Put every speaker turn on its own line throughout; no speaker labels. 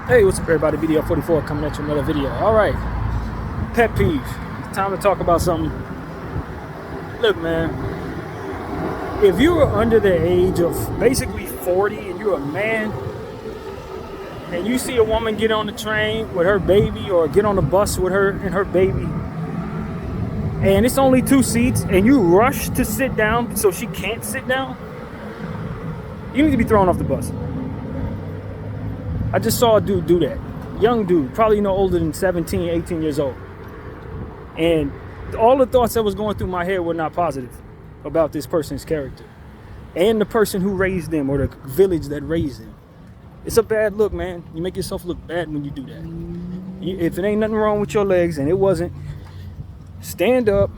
Hey, what's up everybody, BDF 44 coming at you with another video. Alright, pet peeve. It's time to talk about something. Look man, if you are under the age of basically 40 and you're a man and you see a woman get on the train with her baby or get on the bus with her and her baby and it's only 2 seats and you rush to sit down so she can't sit down, you need to be thrown off the bus. I just saw a dude do that. Young dude, probably no older than 17, 18 years old. And all the thoughts that was going through my head were not positive about this person's character. And the person who raised them or the village that raised them. It's a bad look, man. You make yourself look bad when you do that. If it ain't nothing wrong with your legs, and it wasn't, stand up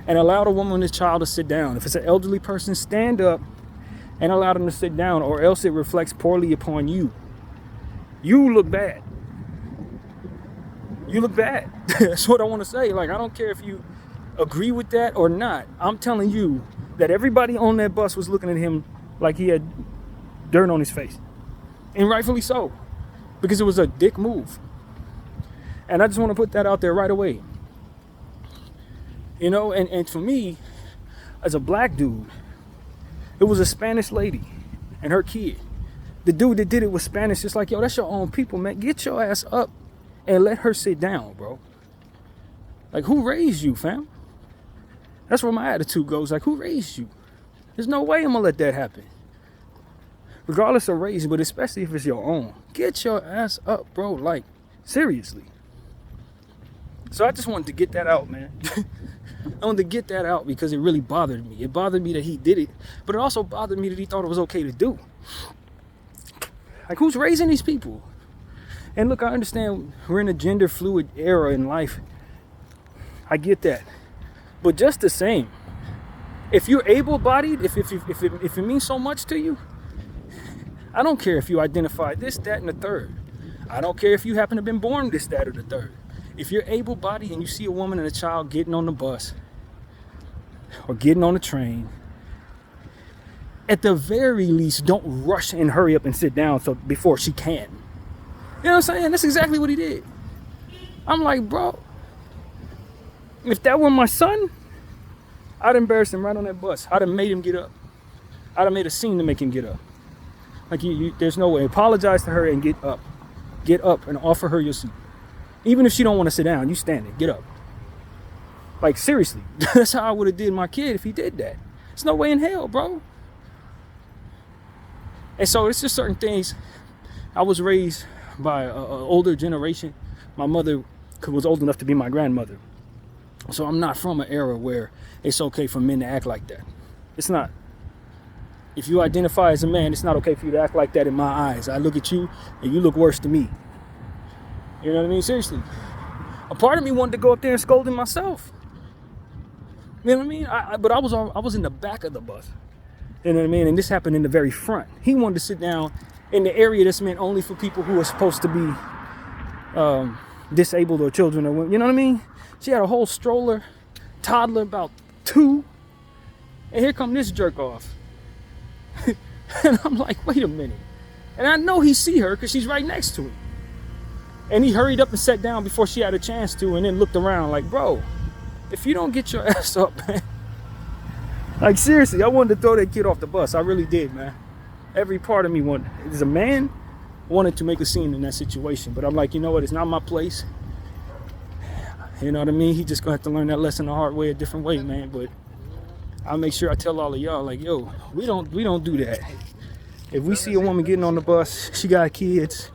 and allow the woman and the child to sit down. If it's an elderly person, stand up and allow them to sit down, or else it reflects poorly upon you. You look bad. You look bad. That's what I want to say. Like, I don't care if you agree with that or not. I'm telling you that everybody on that bus was looking at him like he had dirt on his face. And rightfully so. Because it was a dick move. And I just want to put that out there right away. You know, and for me, as a black dude, it was a Spanish lady and her kid. The dude that did it was Spanish. Just like, yo, that's your own people, man. Get your ass up and let her sit down, bro. Like, who raised you, fam? That's where my attitude goes. Like, who raised you? There's no way I'm gonna let that happen. Regardless of race, but especially if it's your own. Get your ass up, bro. Like, seriously. So I just wanted to get that out, man. I wanted to get that out because it really bothered me. It bothered me that he did it, but it also bothered me that he thought it was okay to do. Like, who's raising these people? And look, I understand we're in a gender fluid era in life. I get that. But just the same, if you're able-bodied, if it means so much to you, I don't care if you identify this, that, and the third. I don't care if you happen to have been born this, that, or the third. If you're able-bodied and you see a woman and a child getting on the bus or getting on the train, at the very least, don't rush and hurry up and sit down before she can. You know what I'm saying? That's exactly what he did. I'm like, bro, if that were my son, I'd embarrass him right on that bus. I'd have made him get up. I'd have made a scene to make him get up. Like, there's no way. Apologize to her and get up. Get up and offer her your seat. Even if she don't want to sit down, you stand there. Get up. Like, seriously. That's how I would have did my kid if he did that. There's no way in hell, bro. And so it's just certain things. I was raised by an older generation. My mother was old enough to be my grandmother. So I'm not from an era where it's okay for men to act like that. It's not. If you identify as a man, it's not okay for you to act like that in my eyes. I look at you and you look worse to me. You know what I mean? Seriously. A part of me wanted to go up there and scold him myself. You know what I mean? But I was in the back of the bus. You know what I mean? And this happened in the very front. He wanted to sit down in the area that's meant only for people who are supposed to be disabled or children or women. You know what I mean? She had a whole stroller, toddler about 2. And here come this jerk off. And I'm like, wait a minute. And I know he see her because she's right next to him. And he hurried up and sat down before she had a chance to, and then looked around like, bro, if you don't get your ass up, man. Like, seriously, I wanted to throw that kid off the bus. I really did, man. Every part of me as a man, wanted to make a scene in that situation. But I'm like, you know what? It's not my place. You know what I mean? He just gonna have to learn that lesson the hard way, a different way, man. But I'll make sure I tell all of y'all, like, yo, we don't do that. If we see a woman getting on the bus, she got kids,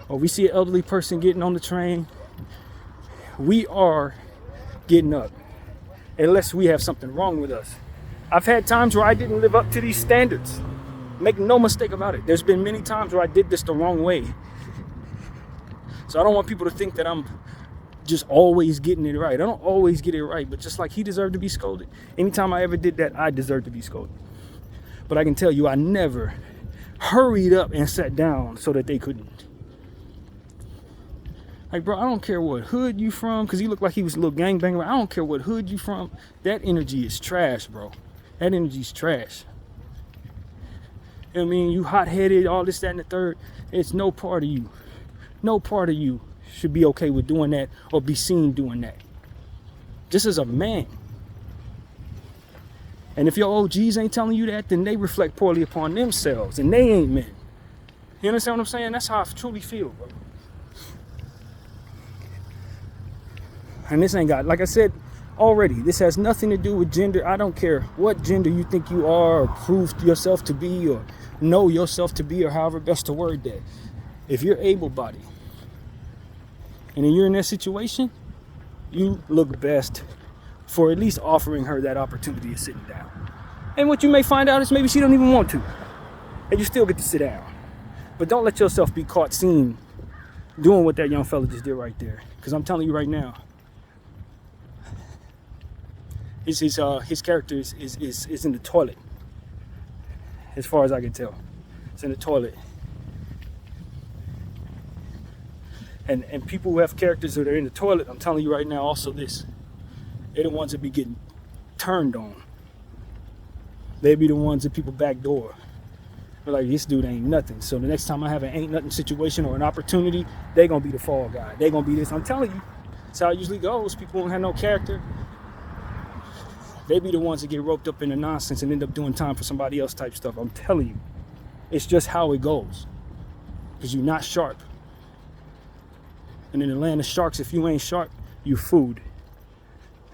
or we see an elderly person getting on the train, we are getting up. Unless we have something wrong with us. I've had times where I didn't live up to these standards. Make no mistake about it. There's been many times where I did this the wrong way. So I don't want people to think that I'm just always getting it right. I don't always get it right, but just like he deserved to be scolded, anytime I ever did that, I deserved to be scolded. But I can tell you, I never hurried up and sat down so that they couldn't. Like, bro, I don't care what hood you from, because he looked like he was a little gangbanger. I don't care what hood you from. That energy is trash, bro. That energy's trash. You know what I mean? You hot-headed, all this, that, and the third. It's no part of you. No part of you should be okay with doing that or be seen doing that. Just as a man. And if your OGs ain't telling you that, then they reflect poorly upon themselves, and they ain't men. You understand what I'm saying? That's how I truly feel, bro. And this ain't got, like I said already, this has nothing to do with gender. I don't care what gender you think you are, or prove yourself to be, or know yourself to be, or however best to word that. If you're able-bodied and then you're in that situation, you look best for at least offering her that opportunity of sitting down. And what you may find out is maybe she don't even want to, and you still get to sit down. But don't let yourself be caught seen doing what that young fella just did right there. Because I'm telling you right now, his character is in the toilet. As far as I can tell, it's in the toilet. And people who have characters that are in the toilet, I'm telling you right now, also this, they're the ones that be getting turned on. They be the ones that people backdoor. They're like, this dude ain't nothing. So the next time I have an ain't nothing situation or an opportunity, they gonna be the fall guy. They gonna be this. I'm telling you, that's how it usually goes. People don't have no character. They be the ones that get roped up in the nonsense and end up doing time for somebody else type stuff. I'm telling you, it's just how it goes. Because you're not sharp. And in the land of sharks, if you ain't sharp, you food.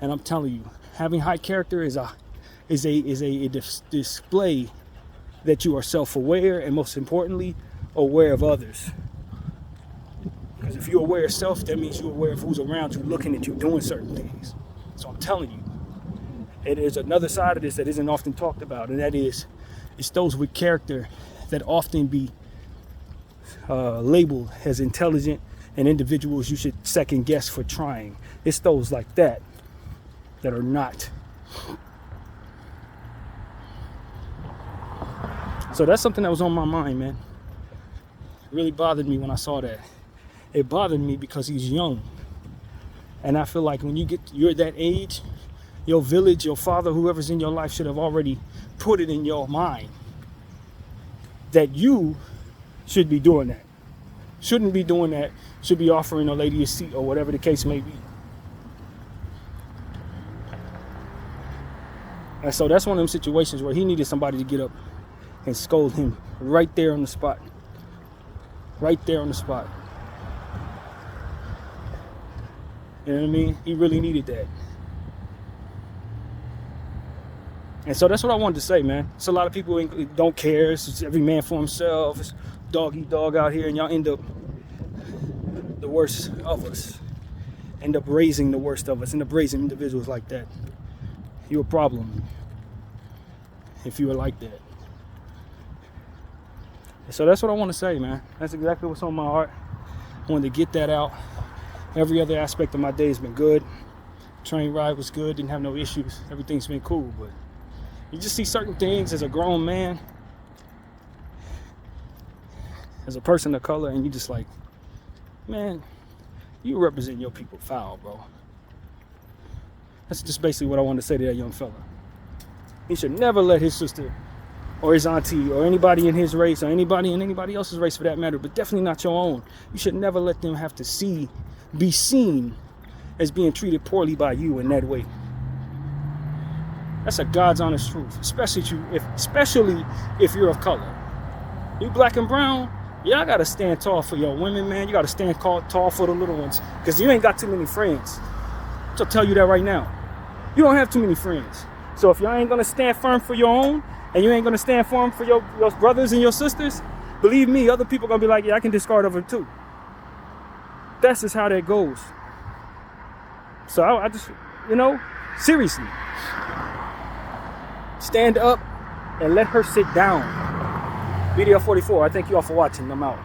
And I'm telling you, having high character is a display that you are self-aware, and most importantly, aware of others. Because if you're aware of self, that means you're aware of who's around you, looking at you, doing certain things. So I'm telling you, it is another side of this that isn't often talked about, and that is, it's those with character that often be labeled as intelligent and individuals you should second guess for trying. It's those like that are not. So that's something that was on my mind, man. It really bothered me when I saw that. It bothered me because he's young. And I feel like when you're that age, your village, your father, whoever's in your life should have already put it in your mind that you should be doing that. Shouldn't be doing that. Should be offering a lady a seat or whatever the case may be. And so that's one of them situations where he needed somebody to get up and scold him right there on the spot. Right there on the spot. You know what I mean? He really needed that. And so that's what I wanted to say, man. It's a lot of people who don't care. It's just every man for himself. It's dog eat dog out here, and y'all end up the worst of us. End up raising the worst of us. End up raising individuals like that. You're a problem if you were like that. So that's what I want to say, man. That's exactly what's on my heart. I wanted to get that out. Every other aspect of my day has been good. Train ride was good. Didn't have no issues. Everything's been cool. But you just see certain things as a grown man, as a person of color, and you just like, man, you represent your people foul, bro. That's just basically what I wanted to say to that young fella. He should never let his sister or his auntie or anybody in his race or anybody in anybody else's race for that matter, but definitely not your own. You should never let them have to be seen as being treated poorly by you in that way. That's a God's honest truth, especially if you're of color. You black and brown, y'all gotta stand tall for your women, man. You gotta stand tall for the little ones, because you ain't got too many friends. So I'll tell you that right now. You don't have too many friends. So if y'all ain't gonna stand firm for your own, and you ain't gonna stand firm for your brothers and your sisters, believe me, other people gonna be like, yeah, I can discard of them too. That's just how that goes. So I just, seriously, stand up and let her sit down. BDF 44, I thank you all for watching. I'm out.